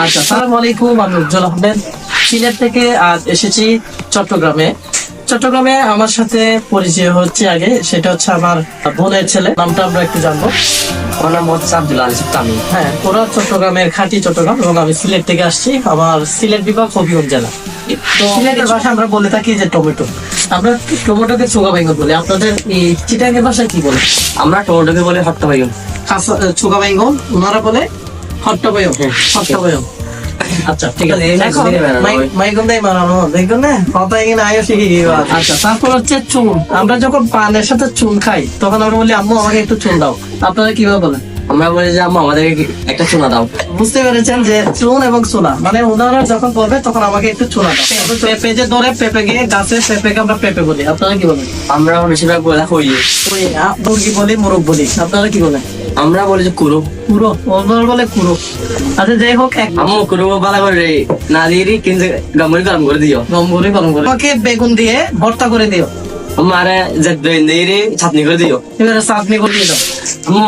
আচ্ছা, আসসালামু আলাইকুম। আমি উজ্জ্বল আহমেদ, সিলেট থেকে আজ এসেছি চট্টগ্রামে। চট্টগ্রামে আমার সাথে পরিচয় হচ্ছে আগে, সেটা হচ্ছে আমার বোনের ছেলে। নামটা আমরা একটু জানবো। আমার নাম হচ্ছে আব্দুল আজিজ তামিম। হ্যাঁ, ওরা চট্টগ্রামের খাঁটি চট্টগ্রাম, এবং আমি সিলেট থেকে আসছি। আমার সিলেট বিভাগ হবিগঞ্জ জেলা। তো সিলেটের ভাষা আমরা বলে থাকি যে টমেটো। আমরা টমেটোকে চোগা বাইগন বলি। আপনাদের এই চিটাঙ্গের ভাষায় কি বলে? আমরা টমেটোকে বলে হট্টা বাইগন। চোগা বাইগন, ওনারা বলে হট্টা বাইগন। হট্টা বাইগন। আচ্ছা, ঠিক আছে। এখন মাইগন দেয় মারানো, দেখবেন না কথা এখানে আয়ো শিখে গিয়ে। আচ্ছা, তারপর হচ্ছে চুন। আমরা যখন পানের সাথে চুন খাই, তখন আমরা বলি আম্মু আমাকে একটু চুন দাও। আপনারা কিভাবে বলেন? আমরা বলি যে আম্মা আমাদেরকে একটা চুনা দাও। বুঝতে পেরেছেন যে চুন এবং চুনা মানে ওনারা যখন বলবে তখন আমাকে একটু চুনা দাও। পেঁপে যে ধরে পেঁপে গিয়ে গাছের পেঁপেকে আমরা পেঁপে বলি। আপনারা কি বলেন? আমরা বেশিরভাগ বলে হইয়ে। মুরগি বলি, মোরগ বলি। আপনারা কি বলেন? আমরা বলি যে কুরু। কুড়ো, ওনারা বলে কুড়ো। আচ্ছা, যাই হোক, এক আম্মু কুরু বালা করে না দিয়ে কিন্তু গামুরি গরম করে দিও। গম্বুরি গরম করে আমাকে বেগুন দিয়ে ভর্তা করে দিও। আমারে যে দিয়ে চাটনি করে দিও। এবারে চাটনি করে দিয়ে দাও। আম্মু